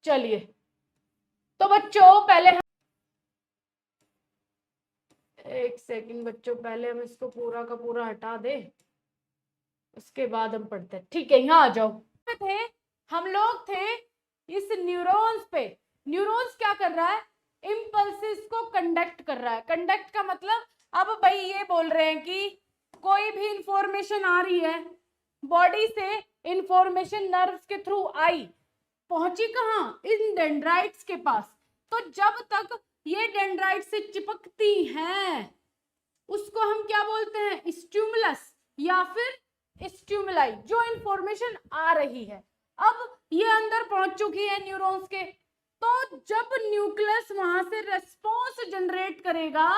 चलिए तो बच्चों पहले हम एक सेकंड बच्चों, पहले हम इसको पूरा का पूरा हटा दे, उसके बाद हम पढ़ते हैं। ठीक है, यहाँ आ जाओ। थे हम लोग थे इस न्यूरॉन्स पे। न्यूरॉन्स क्या कर रहा है? इम्पल्सिस को कंडक्ट कर रहा है। कंडक्ट का मतलब, अब भाई ये बोल रहे हैं कि कोई भी इंफॉर्मेशन आ रही है बॉडी से, इंफॉर्मेशन नर्व्स के थ्रू आई, पहुंची कहाँ? इन डेंड्राइट्स के पास। तो जब तक ये डेंड्राइट से चिपकती हैं उसको हम क्या बोलते हैं? स्टिमुलस या फिर स्टिमुलाई, जो इंफॉर्मेशन आ रही है। अब ये अंदर पहुंच चुकी है न्यूरॉन्स के, तो जब न्यूक्लियस वहां से रेस्पॉन्स जनरेट करेगा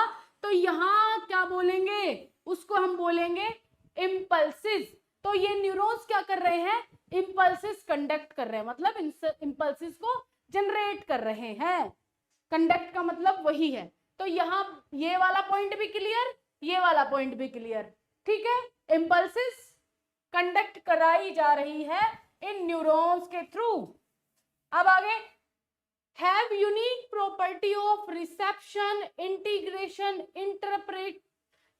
तो यहाँ क्या बोलेंगे? उसको हम बोलेंगे इम्पल्सिस। तो ये न्यूरॉन्स क्या कर रहे हैं? इम्पल्सिस कंडक्ट कर रहे हैं, मतलब इम्पल्सिस को जनरेट कर रहे हैं। कंडक्ट का मतलब वही है। तो यहाँ ये वाला पॉइंट भी क्लियर, ये वाला पॉइंट भी क्लियर। ठीक है, इम्पल्सिस कंडक्ट कराई जा रही है इन न्यूरॉन्स के थ्रू। अब आगे, have unique property of reception, integration,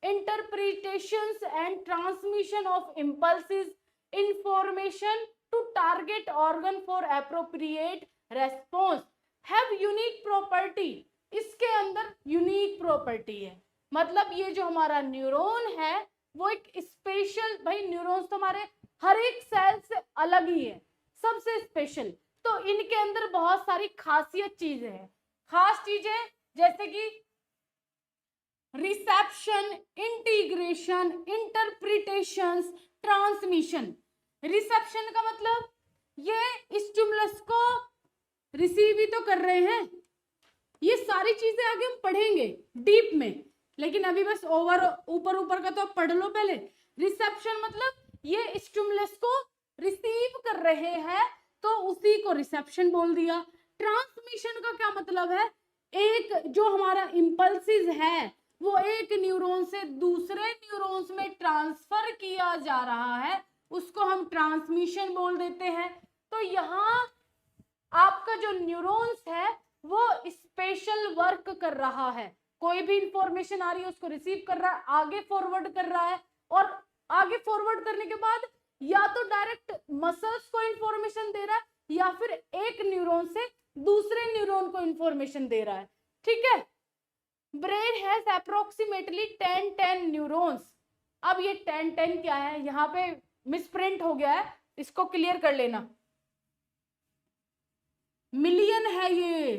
interpretations and transmission of impulses information to target organ for appropriate response। have unique property, इसके अंदर यूनिक प्रॉपर्टी है। मतलब ये जो हमारा न्यूरॉन है वो एक स्पेशल, भाई न्यूरॉन्स तो हमारे हर एक सेल से अलग ही है, सबसे स्पेशल। तो इनके अंदर बहुत सारी खासियत चीजें हैं, खास चीजें, जैसे कि reception, integration, interpretations, transmission. Reception का मतलब ये स्टिमुलस को रिसीव ही तो कर रहे हैं। ये सारी चीजें आगे हम पढ़ेंगे डीप में, लेकिन अभी बस ऊपर ऊपर का तो पढ़ लो पहले। रिसेप्शन मतलब ये स्टिमुलस को रिसीव कर रहे हैं, तो उसी को रिसेप्शन बोल दिया। ट्रांसमिशन का क्या मतलब है? एक जो हमारा इम्पल्सिस है वो एक न्यूरॉन से दूसरे न्यूरॉन्स में ट्रांसफर किया जा रहा है, उसको हम ट्रांसमिशन बोल देते हैं। तो यहाँ आपका जो न्यूरॉन्स है वो स्पेशल वर्क कर रहा है। कोई भी इंफॉर्मेशन आ रही है उसको रिसीव कर रहा है, आगे फॉरवर्ड कर रहा है, और आगे फॉरवर्ड करने के बाद या तो डायरेक्ट मसल्स को इंफॉर्मेशन दे रहा है या फिर एक न्यूरॉन से दूसरे न्यूरॉन को इंफॉर्मेशन दे रहा है। ठीक है, ब्रेन हैज अप्रोक्सीमेटली 10 न्यूरॉन्स। अब ये 10 क्या है? यहाँ पे मिसप्रिंट हो गया है, इसको क्लियर कर लेना। मिलियन है ये।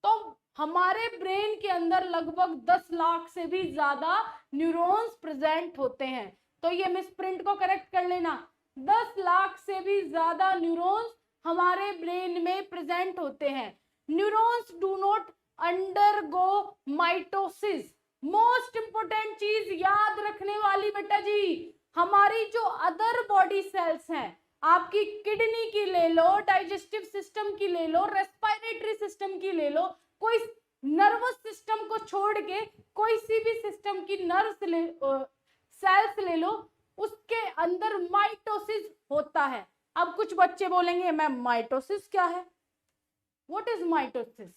तो हमारे ब्रेन के अंदर लगभग 10 लाख से भी ज्यादा न्यूरॉन्स प्रेजेंट होते हैं। तो ये मिसप्रिंट को करेक्ट कर लेना, 10 लाख से भी ज्यादा न्यूरॉन्स हमारे ब्रेन में प्रेजेंट होते हैं। Neurons do not undergo mitosis. Most important चीज याद रखने वाली बेटा जी, हमारी जो अदर बॉडी सेल्स हैं, आपकी किडनी की ले लो, डाइजेस्टिव सिस्टम की ले लो, रेस्पिरेटरी सिस्टम की ले लो, कोई नर्वस सिस्टम को छोड़ के कोई सी भी सिस्टम की सेल्स ले लो, उसके अंदर माइटोसिस होता है। अब कुछ बच्चे बोलेंगे मैम माइटोसिस क्या है, व्हाट इज माइटोसिस?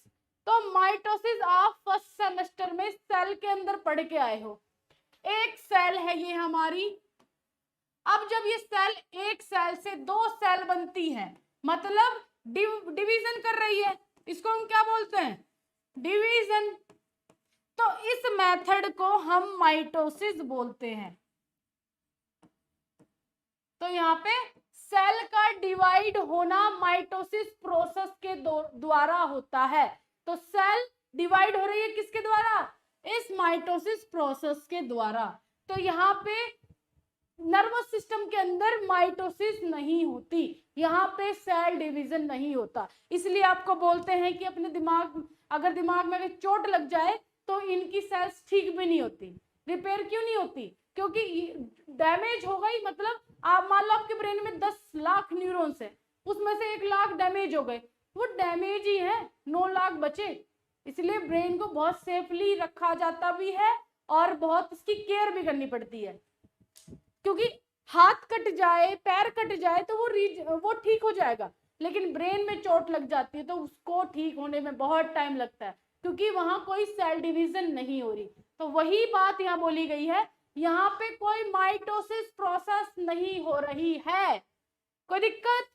तो माइटोसिस आप फर्स्ट सेमेस्टर में सेल के अंदर पढ़ के आए हो। एक सेल है ये हमारी, अब जब ये सेल एक सेल से 2 सेल बनती है, मतलब डिवीजन कर रही है, इसको हम क्या बोलते हैं? डिवीजन। तो इस मेथड को हम माइटोसिस बोलते हैं। तो यहाँ पे सेल का डिवाइड होना माइटोसिस प्रोसेस के द्वारा होता है। तो सेल डिवाइड हो रही है किसके द्वारा? इस माइटोसिस प्रोसेस के द्वारा। तो यहाँ पे नर्वस सिस्टम के अंदर माइटोसिस नहीं होती, यहाँ पे सेल डिवीजन नहीं होता। इसलिए आपको बोलते हैं कि अपने अगर दिमाग में चोट लग जाए तो इनकी सेल्स ठीक भी नहीं होती। रिपेयर क्यों नहीं होती? क्योंकि डैमेज हो गई। मतलब आप मान लो आपके ब्रेन में 10 लाख न्यूरॉन्स है, उसमें से 1 लाख डैमेज हो गए, वो डैमेज ही है, 9 लाख बचे। इसलिए ब्रेन को बहुत सेफली रखा जाता भी है और बहुत इसकी केयर भी करनी पड़ती है, क्योंकि हाथ कट जाए, पैर कट जाए तो वो ठीक हो जाएगा, लेकिन ब्रेन में चोट लग जाती है तो उसको ठीक होने में बहुत टाइम लगता है, क्योंकि वहां कोई सेल डिवीजन नहीं हो रही। तो वही बात यहाँ बोली गई है, यहाँ पे कोई माइटोसिस प्रोसेस नहीं हो रही है। कोई दिक्कत?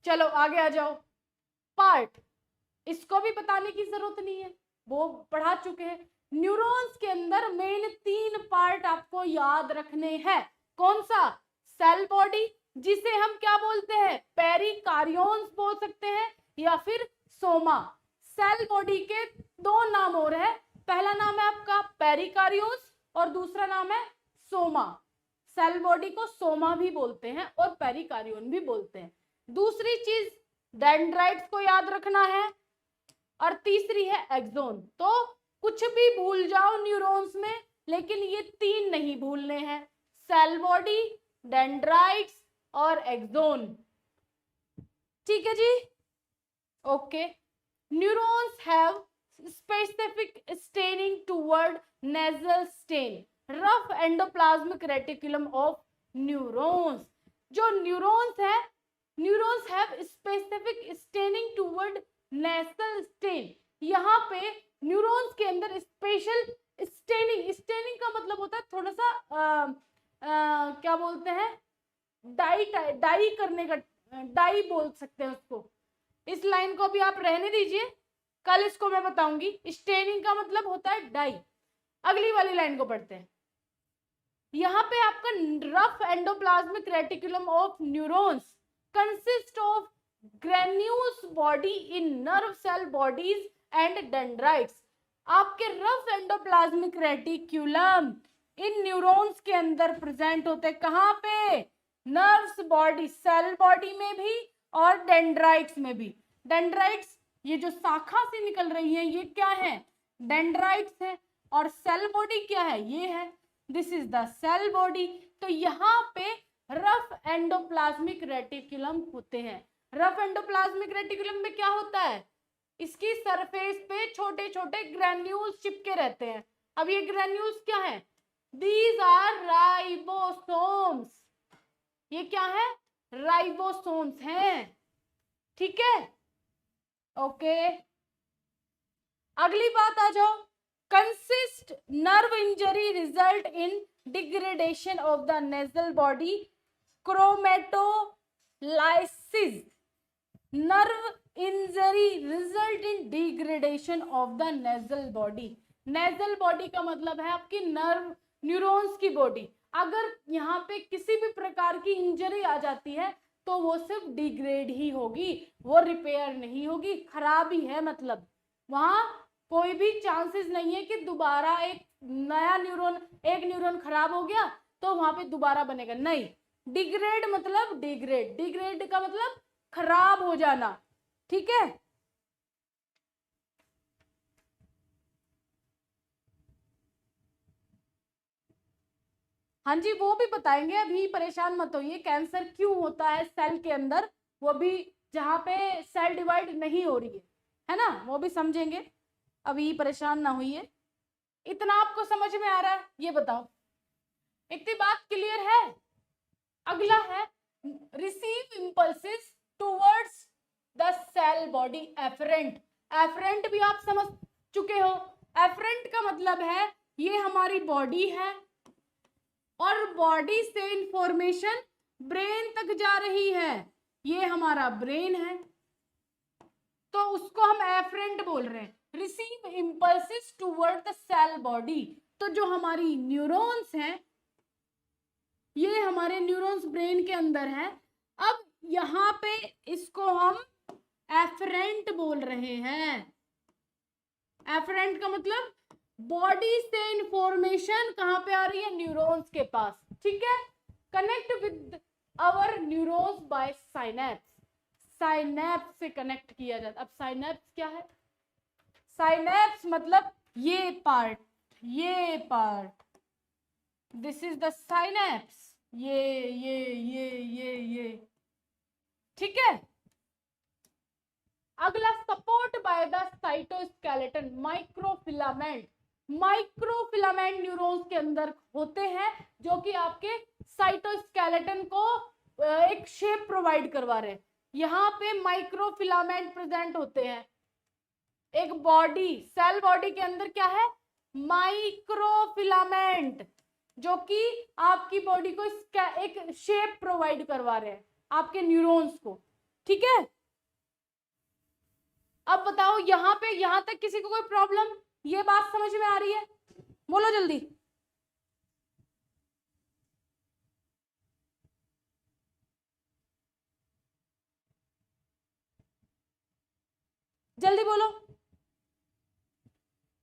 चलो आगे आ जाओ। पार्ट, इसको भी बताने की जरूरत नहीं है, वो पढ़ा चुके हैं। न्यूरॉन्स के अंदर मेन 3 पार्ट आपको याद रखने हैं। कौन सा? सेल बॉडी, जिसे हम क्या बोलते हैं? पेरिकार्योन्स बोल सकते हैं, या फिर सोमा। सेल बॉडी के 2 नाम और है, पहला नाम है आपका पेरिकार्योन्स और दूसरा नाम है सोमा। सेल बॉडी को सोमा भी बोलते हैं और पेरिकार्योन भी बोलते हैं। दूसरी चीज डेंड्राइट्स को याद रखना है, और तीसरी है एक्सोन। तो कुछ भी भूल जाओ न्यूरॉन्स में, लेकिन ये 3 नहीं भूलने हैं, सेल बॉडी, डेंड्राइट्स और एक्सोन। ठीक है जी, okay. Neurons have specific staining toward nissl stain, rough endoplasmic reticulum of neurons. जो न्यूरॉन्स है, neurons have specific staining toward nissl stain. यहाँ पे न्यूरॉन्स के अंदर स्पेशल स्टेनिंग, स्टेनिंग का मतलब होता है थोड़ा सा क्या बोलते हैं, डाई करने का, डाई बोल सकते हैं उसको। इस लाइन को भी आप रहने दीजिए, कल इसको मैं बताऊंगी। स्टेनिंग का मतलब होता है डाई। अगली वाली लाइन को पढ़ते हैं। यहाँ पे आपका rough endoplasmic reticulum of neurons consist of granules body in nerve cell bodies and dendrites. आपके rough endoplasmic reticulum in neurons के अंदर प्रेजेंट होते हैं। कहाँ पे? नर्व्स बॉडी, सेल बॉडी में भी और डेंड्राइट्स में भी। डेंड्राइट्स ये जो शाखा से निकल रही है, ये क्या है? डेंड्राइट्स है। और सेल बॉडी क्या है? ये है, this is the cell body. तो यहाँ पे रफ एंडोप्लाज्मिक रेटिकुलम होते हैं। रफ एंडोप्लाज्मिक रेटिकुलम में क्या होता है? इसकी सरफेस पे छोटे छोटे ग्रैन्यूल्स चिपके रहते हैं। अब ये ग्रैन्यूल्स क्या है? These are ribosomes. ये क्या है? राइबोसोम्स हैं। ठीक है, ओके। अगली बात आ जाओ। Consist nerve injury result in degradation of the nissl body chromatolysis. Nerve injury result in degradation of the nissl body. Nissl body का मतलब है आपकी नर्व, न्यूरॉन्स की बॉडी। अगर यहाँ पे किसी भी प्रकार की इंजरी आ जाती है तो वो सिर्फ डिग्रेड ही होगी, वो रिपेयर नहीं होगी, खराब ही है। मतलब वहां कोई भी चांसेस नहीं है कि दोबारा एक नया न्यूरॉन, एक न्यूरॉन खराब हो गया तो वहां पे दोबारा बनेगा, नहीं। डिग्रेड मतलब डिग्रेड, डिग्रेड का मतलब खराब हो जाना। ठीक है, हाँ जी, वो भी बताएंगे, अभी परेशान मत होइए। कैंसर क्यों होता है सेल के अंदर, वो भी जहाँ पे सेल डिवाइड नहीं हो रही है ना, वो भी समझेंगे। अभी परेशान ना होइए। इतना आपको समझ में आ रहा है? ये बताओ, इतनी बात क्लियर है? अगला है receive impulses towards the cell body efferent. Efferent भी आप समझ चुके हो। एफरेंट का मतलब है ये हमारी बॉडी है और बॉडी से इंफॉर्मेशन ब्रेन तक जा रही है। ये हमारा ब्रेन है तो उसको हम एफरेंट बोल रहे हैं। Receive impulses toward the cell body. तो जो हमारी न्यूरॉन्स हैं, ये हमारे न्यूरॉन्स ब्रेन के अंदर है। अब यहाँ पे इसको हम एफरेंट बोल रहे हैं। एफरेंट का मतलब बॉडी से इंफॉर्मेशन कहाँ पे आ रही है? न्यूरॉन्स के पास। ठीक है, connect with our neurons by synapse. Synapse से कनेक्ट किया जाता है। अब साइनेप्स क्या है? साइनेप्स मतलब ये पार्ट, ये part, this is the synapse. ये ठीक है। अगला support by the cytoskeleton microfilament. Microfilament neurons के अंदर होते हैं जो कि आपके साइटोस्केलेटन को एक शेप प्रोवाइड करवा रहे हैं। यहाँ पे माइक्रोफिलामेंट प्रेजेंट होते हैं। एक बॉडी, सेल बॉडी के अंदर क्या है, माइक्रोफिलामेंट, जो कि आपकी बॉडी को एक शेप प्रोवाइड करवा रहे हैं आपके न्यूरॉन्स को। ठीक है, अब बताओ यहां पे, यहां तक किसी को कोई प्रॉब्लम, ये बात समझ में आ रही है? बोलो जल्दी। जल्दी बोलो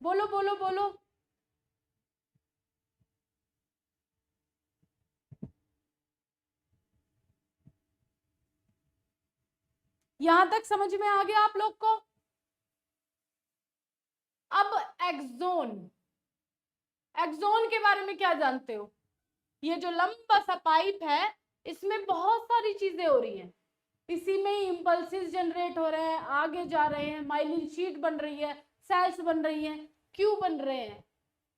बोलो बोलो बोलो। यहां तक समझ में आ गया आप लोग को? अब एक्सोन, एक्सोन के बारे में क्या जानते हो? ये जो लंबा सा पाइप है, इसमें बहुत सारी चीजें हो रही हैं। इसी में इंपल्सिस जनरेट हो रहे हैं, आगे जा रहे हैं, माइलिन शीट बन रही है, सेल्स बन रही हैं। क्यों बन रहे हैं?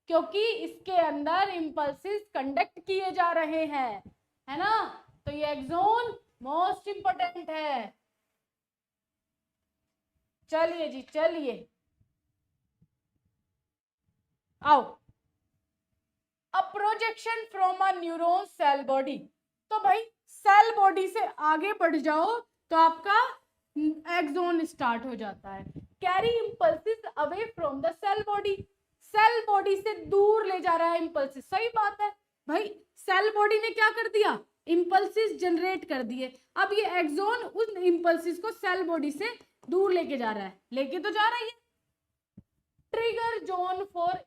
क्योंकि इसके अंदर इंपल्सिस कंडक्ट किए जा रहे हैं, है ना? तो ये एक्सोन मोस्ट इंपोर्टेंट है। चलिए जी चलिए, आओ। A projection from a neuron cell body. तो भाई सेल बॉडी से आगे बढ़ जाओ तो आपका एक्सोन स्टार्ट हो जाता है। Carry impulses away from the cell body, cell body से दूर ले जा रहा है इंपल्सिस। सही बात है भाई, सेल बॉडी ने क्या कर दिया, इंपल्सिस जनरेट कर दिए। अब ये एक्सोन उस इंपल्सिस को सेल बॉडी से दूर लेके जा रहा है, लेके तो जा रहा है। Trigger zone for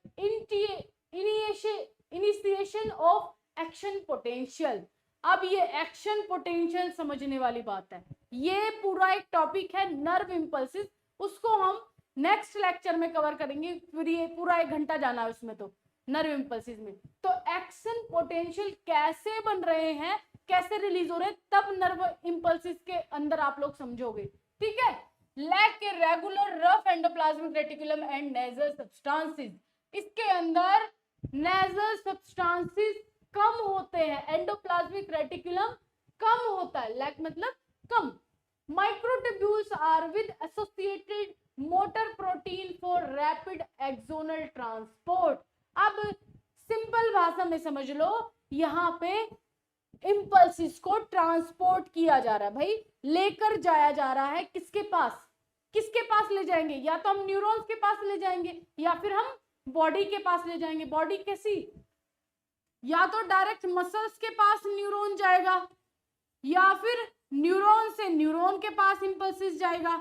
initiation of action potential. अब ये एक्शन पोटेंशियल समझने वाली बात है। ये पूरा एक टॉपिक है नर्व इंपल्सिस, उसको हम नेक्स्ट लेक्चर में कवर करेंगे। फिर ये पूरा 1 घंटा जाना है उसमें, तो नर्व इंपल्सिस में। तो एक्शन पोटेंशियल कैसे बन रहे हैं, कैसे रिलीज हो रहे हैं, तब नर्व इंपल्सिस के अंदर आप लोग समझोगे। ठीक है, lack a regular rough endoplasmic reticulum and Nissl substances. इसके अंदर नेजल सब्सटेंसेस कम होते हैं, एंडोप्लाज्मिक रेटिकुलम कम होता है। लैक मतलब कम। Microtubules are with associated motor protein for rapid axonal transport. अब सिंपल भाषा में समझ लो, यहाँ पे इंपल्सिस को ट्रांसपोर्ट किया जा रहा है भाई, लेकर जाया जा रहा है। किसके पास, किसके पास ले जाएंगे? या तो हम न्यूरॉन्स के पास ले जाएंगे, या फिर हम बॉडी के पास ले जाएंगे। बॉडी कैसी? या तो डायरेक्ट मसल्स के पास न्यूरॉन जाएगा, या फिर न्यूरॉन से न्यूरॉन के पास इंपल्सिस जाएगा।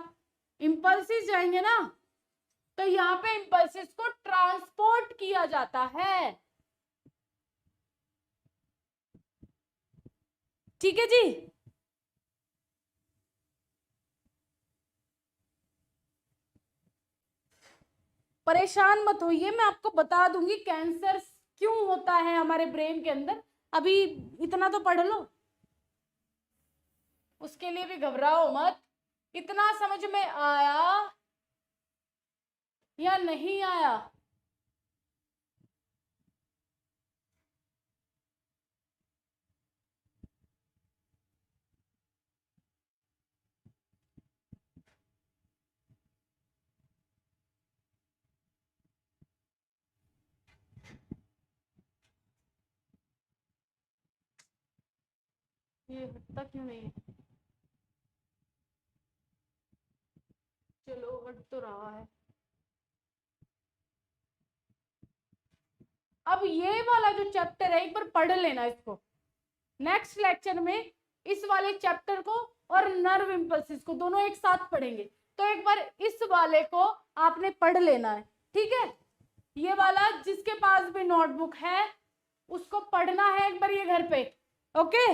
इंपल्सिस जाएंगे ना, तो यहाँ पे इंपल्सिस को ट्रांसपोर्ट किया जाता है। ठीक है जी, परेशान मत होइए, मैं आपको बता दूंगी कैंसर क्यों होता है हमारे ब्रेन के अंदर। अभी इतना तो पढ़ लो, उसके लिए भी घबराओ मत। इतना समझ में आया या नहीं आया? ये हटता क्यों नहीं है? चलो हट तो रहा है। अब ये वाला जो चैप्टर है एक बार पढ़ लेना इसको। नेक्स्ट लेक्चर में इस वाले चैप्टर को और नर्व इंपल्सिस को दोनों एक साथ पढ़ेंगे। तो एक बार इस वाले को आपने पढ़ लेना है, ठीक है? ये वाला जिसके पास भी नोटबुक है उसको पढ़ना है एक बार ये घर पे। ओके,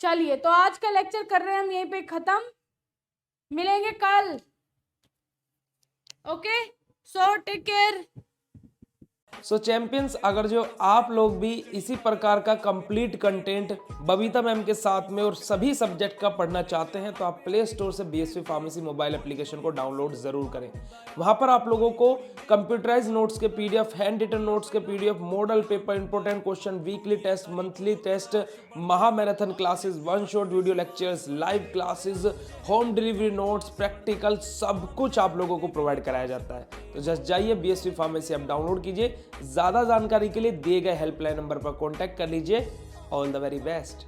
चलिए तो आज का लेक्चर कर रहे हैं हम यहीं पे खत्म, मिलेंगे कल। Okay, so take care. So champions, अगर जो आप लोग भी इसी प्रकार का कंप्लीट कंटेंट बबीता मैम के साथ में और सभी सब्जेक्ट का पढ़ना चाहते हैं तो आप प्ले स्टोर से बीएसवी फार्मेसी मोबाइल एप्लीकेशन को डाउनलोड जरूर करें। वहां पर आप लोगों को कंप्यूटराइज नोट्स के पीडीएफ, हैंड रिटन नोट्स के PDF, model paper, important question, weekly test, monthly test, महा marathon classes, one shot video lectures, live classes, home delivery notes, practical, सब कुछ आप लोगों को प्रोवाइड कराया जाता है। तो जस्ट जाइए बीएसवी फार्मेसी ऐप डाउनलोड कीजिए। ज्यादा जानकारी के लिए दिए गए हेल्पलाइन नंबर पर कॉन्टैक्ट कर लीजिए। All the very best.